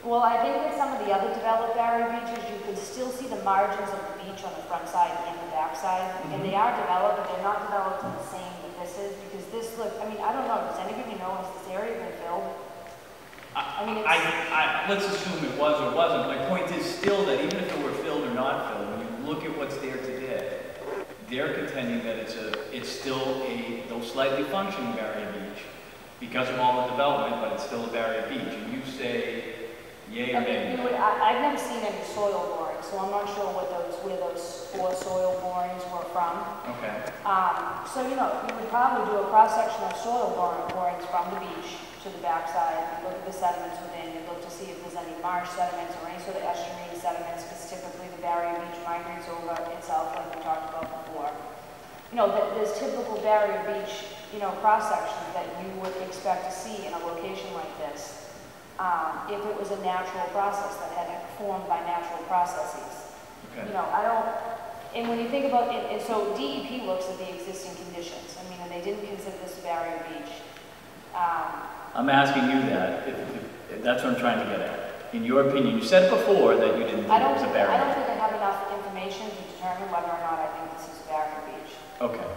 Well, I think with some of the other developed area beaches, you can still see the margins of the beach on the front side and the back side. And they are developed, but they're not developed in the same that this is, because this look, I mean, I don't know, does anybody know, has this area been filled? I mean, let's assume it was or wasn't. My point is still that even if it were filled or not filled, when you look at what's there today, they're contending that it's still though slightly functioning barrier beach because of all the development, but it's still a barrier beach. And you say, yay or nay? I've never seen any soil borings, so I'm not sure where those 4 soil borings were from. Okay. So, you know, you would probably do a cross-section of soil borings from the beach to the backside, look at the sediments within, you look to see if there's any marsh sediments or any sort of estuarine sediments, because typically the barrier beach migrates over itself, like we talked about before. You know, there's typical barrier beach, you know, cross-sections that you would expect to see in a location like this, if it was a natural process that had formed by natural processes. Okay. You know, and when you think about it, and so DEP looks at the existing conditions. I mean, and they didn't consider this a barrier beach. I'm asking you that, if that's what I'm trying to get at. In your opinion, you said it before that you didn't think it was a barrier. I don't think I have enough information to determine whether or not I think this is a barrier beach. Okay.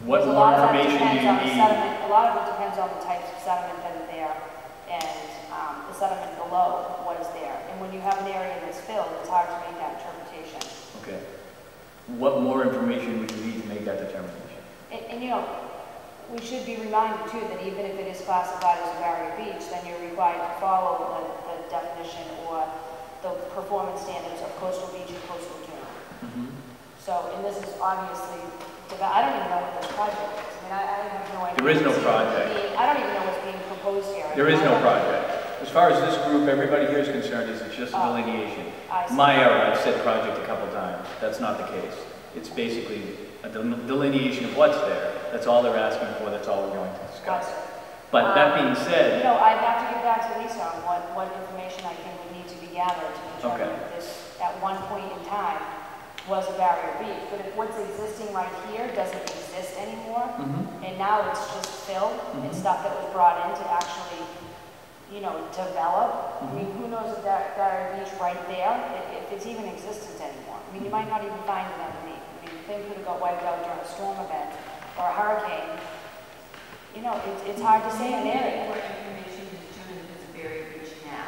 What more information do you need? A lot of it depends on the types of sediment that are there and the sediment below what is there. And when you have an area that's filled, it's hard to make that interpretation. Okay. What more information would you need to make that determination? And you know, we should be reminded too that even if it is classified as a barrier beach, then you're required to follow the definition or the performance standards of coastal beach and coastal dune. So, and this is obviously, I don't even know what this project is. I mean, I have no idea. There is no project. I don't even know what's being proposed here. There is no project. As far as this group, everybody here is concerned, it's just a delineation. My error, I've said project a couple times. That's not the case. It's basically a delineation of what's there. That's all they're asking for. That's all we're going to discuss. But that being said, you know, I'd have to get back to Lisa on what information I think would need to be gathered to determine if this, at one point in time, was a barrier beach. But if what's existing right here doesn't exist anymore, and now it's just fill and stuff that was brought in to actually, you know, develop. I mean, who knows if that barrier beach right there, if it's even existent anymore. I mean, you might not even find it underneath. I mean, the thing could have got wiped out during a storm event or a hurricane. You know, it's hard to say in an area. More information to determine if it's a barrier beach now.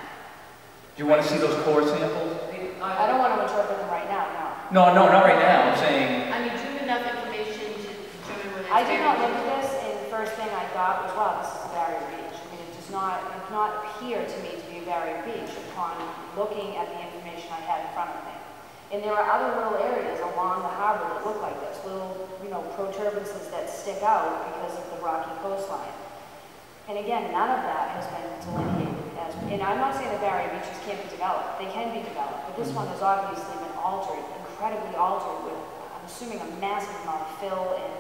do you want to see those core samples? I don't want to interpret them right now, no. No, not right now. I'm saying. I mean, do you have enough information to determine whether it's I did not look at this, and the first thing I thought was, wow, this is a barrier beach. I mean, it does not appear to me to be a barrier beach upon looking at the information I had in front of me. And there are other little areas along the harbor that look like this, little, you know, protuberances that stick out because of the rocky coastline. And again, none of that has been delineated as, and I'm not saying that barrier beaches can't be developed. They can be developed, but this one has obviously been altered, incredibly altered with, I'm assuming, a massive amount of fill and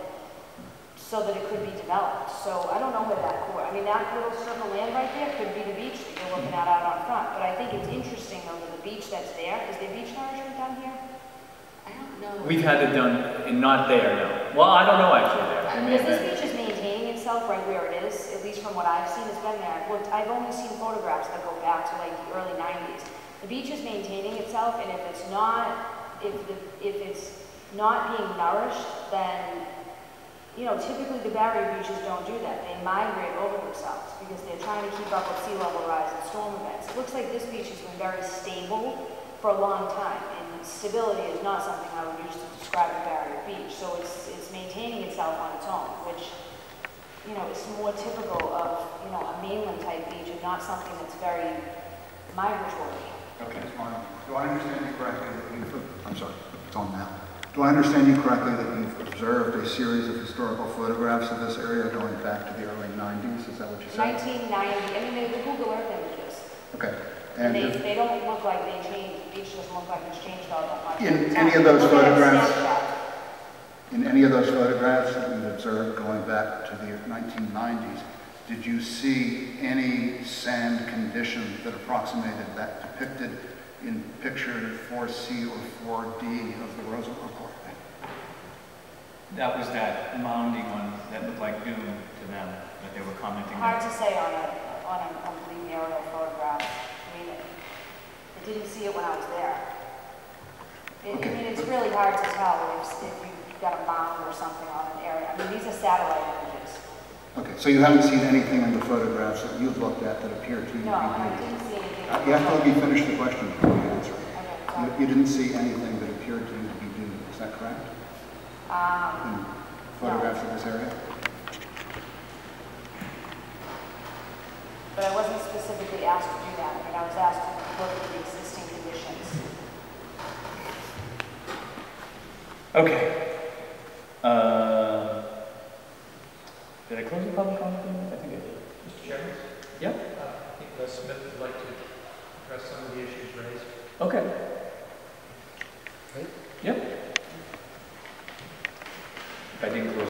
so that it could be developed. So I don't know where that, I mean, that little strip of land right there could be the beach that you're looking at out on front. But I think it's interesting though that the beach that's there, is there beach nourishment done here? I don't know. We've had it done, and not there, no. Well, I don't know actually there. Because this beach is maintaining itself right where it is, at least from what I've seen. It's been there. I've only seen photographs that go back to like the early 90s. The beach is maintaining itself, and if it's not being nourished, then, you know, typically the barrier beaches don't do that. They migrate over themselves because they're trying to keep up with sea level rise and storm events. It looks like this beach has been very stable for a long time, and stability is not something I would use to describe a barrier beach. So it's maintaining itself on its own, which, you know, is more typical of, you know, a mainland type beach and not something that's very migratory. Okay, Marden, do I understand you correctly that I'm sorry, it's on now. Do I understand you correctly that you've observed a series of historical photographs of this area going back to the early 90s? Is that what you said? 1990, I mean, they're the Google Earth images. Okay. And they don't look like they changed, the beach doesn't look like it's changed all that much. In any of those photographs, that you've observed going back to the 1990s, did you see any sand condition that approximated that depicted in picture 4C or 4D of the Rosa report? That was that mounding one that looked like dune to them that they were commenting on. Hard to say on a complete aerial photograph. I mean, didn't see it when I was there. I Okay. mean, it's really hard to tell if you've got a mound or something on an area. I mean, these are satellite images. Okay, so you haven't seen anything in the photographs that you've looked at that appear to you to be No, I dunes? didn't see anything. You have to let me finish the question before you answer. Okay, You, sorry. you didn't see anything that appeared to you to be dunes, is that correct? In photographs of this area? But I wasn't specifically asked to do that. I mean, I was asked to look at the existing conditions. Okay. Did I close the public comment? I think I did. Mr. Chairman? Yeah? I think Les Smith would like to address some of the issues raised. Okay. Right? Yep. If I didn't close